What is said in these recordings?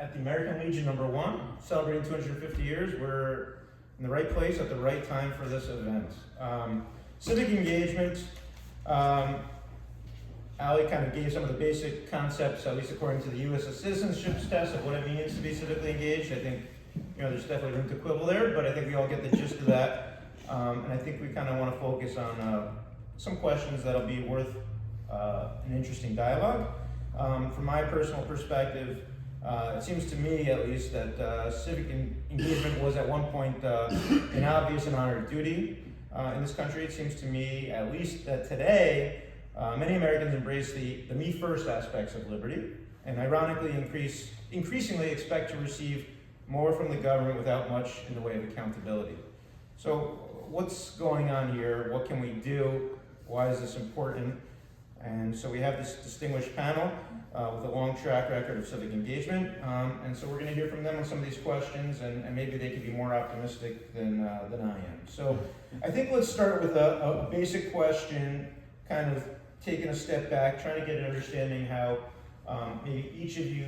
at the American Legion #1, celebrating 250 years. We're in the right place at the right time for this event. Civic engagement, Ali kind of gave some of the basic concepts, at least according to the U.S. citizenship test, of what it means to be civically engaged. I think, there's definitely room to quibble there, but I think we all get the gist of that. And I think we kind of want to focus on some questions that'll be worth an interesting dialogue. From my personal perspective, it seems to me, at least, that civic engagement was at one point an obvious and honored duty in this country. It seems to me, at least, that today, many Americans embrace the me first aspects of liberty, and ironically increasingly expect to receive more from the government without much in the way of accountability. So what's going on here? What can we do? Why is this important? And so we have this distinguished panel with a long track record of civic engagement, and so we're going to hear from them on some of these questions, and maybe they can be more optimistic than I am. So I think let's start with a basic question, kind of taking a step back, trying to get an understanding how maybe each of you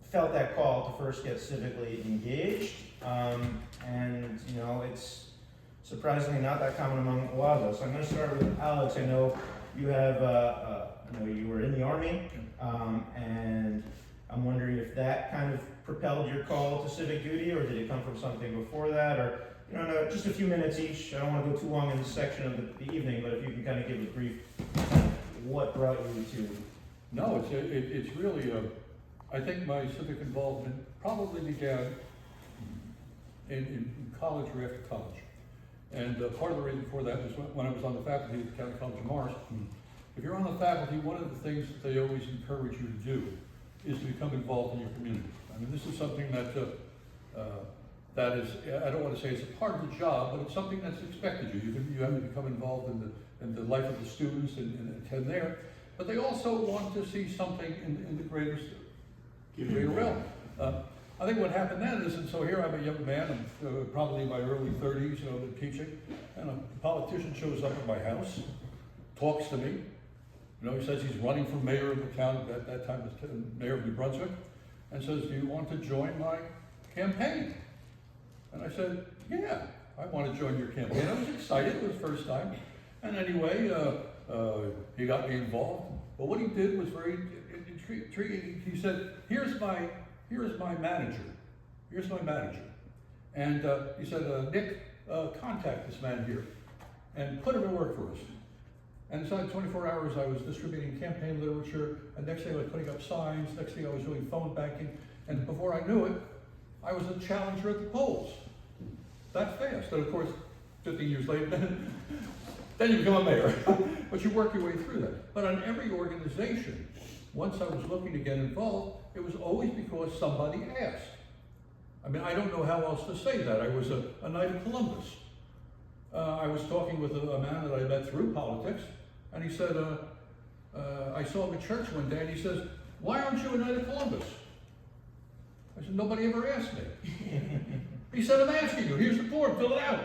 felt that call to first get civically engaged, and it's surprisingly not that common among a lot of us. I'm going to start with Alex. I know you have, you were in the Army, and I'm wondering if that kind of propelled your call to civic duty, or did it come from something before that, or no, just a few minutes each. I don't want to go too long in this section of the evening, but if you can kind of give a brief what brought you to. No, it's really I think my civic involvement probably began in college or after college. And part of the reason for that was when I was on the faculty at the County College of Morris. If you're on the faculty, one of the things that they always encourage you to do is to become involved in your community. I mean, this is something that that is, I don't want to say it's a part of the job, but it's something that's expected of you. You have to become involved in the life of the students and attend there. But they also want to see something in the greater realm. I think what happened then is, and so here I'm a young man, I'm probably in my early 30s, been teaching, and a politician shows up at my house, talks to me. He says he's running for mayor of the town, at that time was mayor of New Brunswick, and says, "Do you want to join my campaign?" And I said, "Yeah, I want to join your campaign." I was excited, it was the first time. And anyway, he got me involved. But what he did was very intriguing. He said, here's my manager. Here's my manager. And he said, "Nick, contact this man here and put him to work for us." And inside 24 hours, I was distributing campaign literature, and next thing I was putting up signs, next thing I was doing phone banking, and before I knew it, I was a challenger at the polls. That fast. And of course, 15 years later, then you become a mayor. But you work your way through that. But on every organization, once I was looking to get involved, it was always because somebody asked. I mean, I don't know how else to say that. I was a Knight of Columbus. I was talking with a man that I met through politics, and he said, I saw him at church one day, and he says, "Why aren't you a Knight of Columbus?" I said, "Nobody ever asked me." He said, "I'm asking you. Here's the form. Fill it out."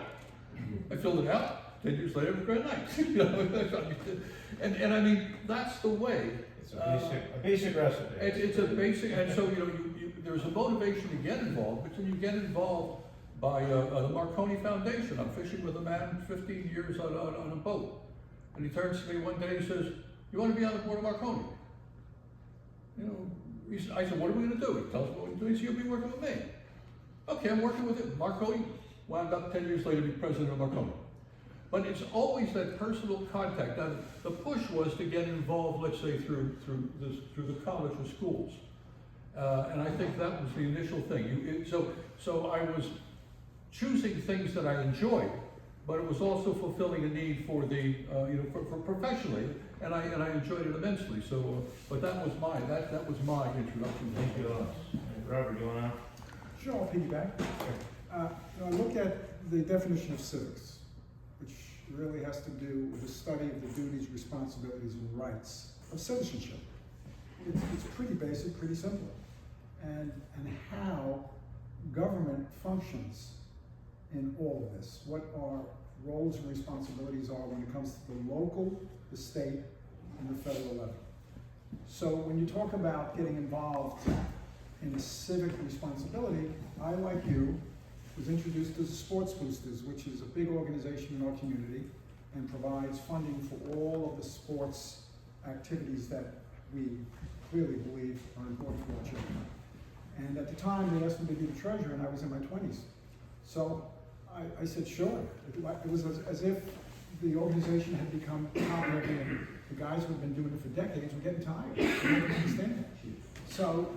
I filled it out. 10 years later, it was Grand Knight. And I mean, that's the way. It's a basic recipe. It's a basic, and so there's a motivation to get involved, but then you get involved by the Marconi Foundation. I'm fishing with a man 15 years on a boat, and he turns to me one day and says, "You want to be on the board of Marconi?" I said, "What are we going to do?" He tells me what we're doing. He said, "You'll be working with me." Okay, I'm working with it. Marconi wound up 10 years later to be president of Marconi. But it's always that personal contact. Now, the push was to get involved, let's say, through the college or schools, and I think that was the initial thing. So I was choosing things that I enjoyed, but it was also fulfilling a need for for professionally, and I enjoyed it immensely. So, but that was my introduction. Thank you, Robert. Do you want to? Sure, I'll piggyback. I look at the definition of civics, which really has to do with the study of the duties, responsibilities, and rights of citizenship. It's pretty basic, pretty simple, and how government functions in all of this. What our roles and responsibilities are when it comes to the local, the state, and the federal level. So when you talk about getting involved in a civic responsibility, I, like you, was introduced to the Sports Boosters, which is a big organization in our community and provides funding for all of the sports activities that we clearly believe are important for our children. And at the time, they asked me to be the treasurer, and I was in my 20s. So I said, sure. It was as if the organization had become top-heavy, and the guys who had been doing it for decades were getting tired. They didn't understand it. So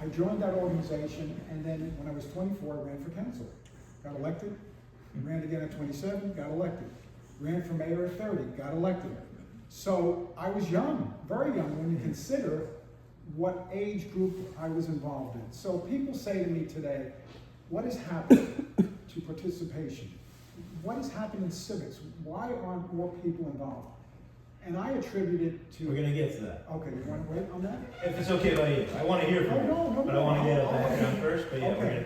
I joined that organization, and then when I was 24, I ran for council. Got elected, ran again at 27, got elected. Ran for mayor at 30, got elected. So I was young, very young, when you consider what age group I was involved in. So people say to me today, what has happened to participation? What has happened in civics? Why aren't more people involved? And I attribute it to... We're gonna get to that. Okay, you want to wait on that? If it's okay by you, I wanna hear from you. No, But I wanna get a I'll- background first, but yeah, we're Okay,